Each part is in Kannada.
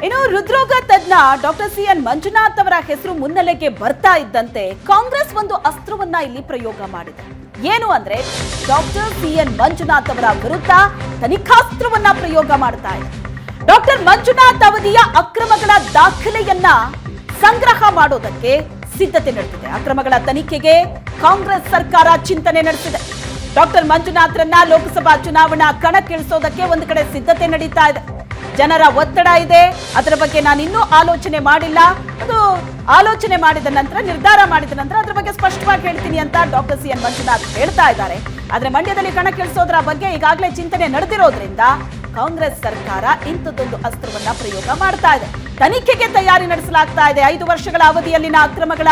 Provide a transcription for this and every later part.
ಇನ್ನು ಹೃದ್ರೋಗ ತಜ್ಞ ಡಾಕ್ಟರ್ ಸಿ.ಎನ್. ಮಂಜುನಾಥ್ ಅವರ ಹೆಸರು ಮುನ್ನೆಲೆಗೆ ಬರ್ತಾ ಇದ್ದಂತೆ ಕಾಂಗ್ರೆಸ್ ಒಂದು ಅಸ್ತ್ರವನ್ನ ಇಲ್ಲಿ ಪ್ರಯೋಗ ಮಾಡಿದೆ. ಏನು ಅಂದ್ರೆ ಡಾಕ್ಟರ್ ಸಿ.ಎನ್. ಮಂಜುನಾಥ್ ಅವರ ವಿರುದ್ಧ ತನಿಖಾಸ್ತ್ರವನ್ನ ಪ್ರಯೋಗ ಮಾಡ್ತಾ ಇದೆ. ಡಾಕ್ಟರ್ ಮಂಜುನಾಥ್ ಅವಧಿಯ ಅಕ್ರಮಗಳ ದಾಖಲೆಯನ್ನ ಸಂಗ್ರಹ ಮಾಡೋದಕ್ಕೆ ಸಿದ್ಧತೆ ನಡೆದಿದೆ. ಅಕ್ರಮಗಳ ತನಿಖೆಗೆ ಕಾಂಗ್ರೆಸ್ ಸರ್ಕಾರ ಚಿಂತನೆ ನಡೆಸಿದೆ. ಡಾಕ್ಟರ್ ಮಂಜುನಾಥ್ರನ್ನ ಲೋಕಸಭಾ ಚುನಾವಣಾ ಕಣಕ್ಕಿಳಿಸೋದಕ್ಕೆ ಒಂದು ಕಡೆ ಸಿದ್ಧತೆ ನಡೀತಾ ಇದೆ. ಜನರ ಒತ್ತಡ ಇದೆ, ಅದರ ಬಗ್ಗೆ ನಾನು ಇನ್ನೂ ಆಲೋಚನೆ ಮಾಡಿಲ್ಲ, ಅದು ಆಲೋಚನೆ ಮಾಡಿದ ನಂತರ ನಿರ್ಧಾರ ಮಾಡಿದ ನಂತರ ಅದರ ಬಗ್ಗೆ ಸ್ಪಷ್ಟವಾಗಿ ಹೇಳ್ತೀನಿ ಅಂತ ಡಾಕ್ಟರ್ ಸಿ.ಎನ್. ಮಂಜುನಾಥ್ ಹೇಳ್ತಾ ಇದ್ದಾರೆ. ಆದ್ರೆ ಮಂಡ್ಯದಲ್ಲಿ ಕಣಕ್ಕಿಳಿಸೋದ್ರ ಬಗ್ಗೆ ಈಗಾಗಲೇ ಚಿಂತನೆ ನಡೆದಿರೋದ್ರಿಂದ ಕಾಂಗ್ರೆಸ್ ಸರ್ಕಾರ ಇಂಥದ್ದೊಂದು ಅಸ್ತ್ರವನ್ನ ಪ್ರಯೋಗ ಮಾಡ್ತಾ ಇದೆ. ತನಿಖೆಗೆ ತಯಾರಿ ನಡೆಸಲಾಗ್ತಾ ಇದೆ. 5 ವರ್ಷಗಳ ಅವಧಿಯಲ್ಲಿನ ಅಕ್ರಮಗಳ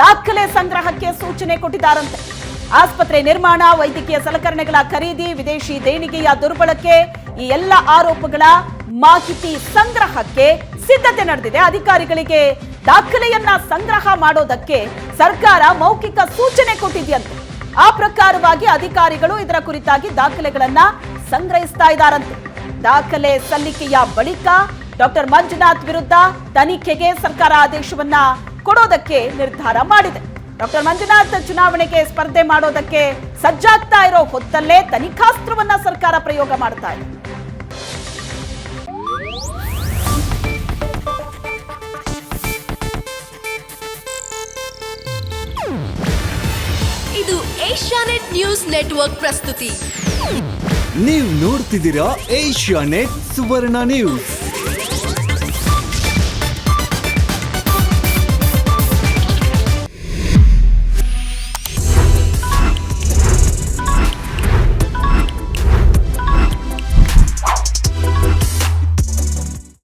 ದಾಖಲೆ ಸಂಗ್ರಹಕ್ಕೆ ಸೂಚನೆ ಕೊಟ್ಟಿದ್ದಾರಂತೆ. ಆಸ್ಪತ್ರೆ ನಿರ್ಮಾಣ, ವೈದ್ಯಕೀಯ ಸಲಕರಣೆಗಳ ಖರೀದಿ, ವಿದೇಶಿ ದೇಣಿಗೆಯ ದುರ್ಬಳಕೆ, ಈ ಎಲ್ಲ ಆರೋಪಗಳ ಮಾಹಿತಿ ಸಂಗ್ರಹಕ್ಕೆ ಸಿದ್ಧತೆ ನಡೆದಿದೆ. ಅಧಿಕಾರಿಗಳಿಗೆ ದಾಖಲೆಯನ್ನ ಸಂಗ್ರಹ ಮಾಡೋದಕ್ಕೆ ಸರ್ಕಾರ ಮೌಖಿಕ ಸೂಚನೆ ಕೊಟ್ಟಿದೆಯಂತೆ. ಆ ಪ್ರಕಾರವಾಗಿ ಅಧಿಕಾರಿಗಳು ಇದರ ಕುರಿತಾಗಿ ದಾಖಲೆಗಳನ್ನ ಸಂಗ್ರಹಿಸ್ತಾ ಇದ್ದಾರಂತೆ. ದಾಖಲೆ ಸಲ್ಲಿಕೆಯ ಬಳಿಕ ಡಾಕ್ಟರ್ ಮಂಜುನಾಥ್ ವಿರುದ್ಧ ತನಿಖೆಗೆ ಸರ್ಕಾರ ಆದೇಶವನ್ನ ಕೊಡೋದಕ್ಕೆ ನಿರ್ಧಾರ ಮಾಡಿದೆ. ಡಾಕ್ಟರ್ ಮಂಜುನಾಥ್ ಚುನಾವಣೆಗೆ ಸ್ಪರ್ಧೆ ಮಾಡೋದಕ್ಕೆ ಸಜ್ಜಾಗ್ತಾ ಇರೋ ಹೊತ್ತಲ್ಲೇ ತನಿಖಾಸ್ತ್ರವನ್ನ ಸರ್ಕಾರ ಪ್ರಯೋಗ ಮಾಡ್ತಾ ಇದೆ. ಇದು ಏಷ್ಯಾನೆಟ್ ನ್ಯೂಸ್ ನೆಟ್ವರ್ಕ್ ಪ್ರಸ್ತುತಿ. ನೀವು ನೋಡ್ತಿದ್ದೀರಾ ಏಷ್ಯಾನೆಟ್ ಸುವರ್ಣ ನ್ಯೂಸ್.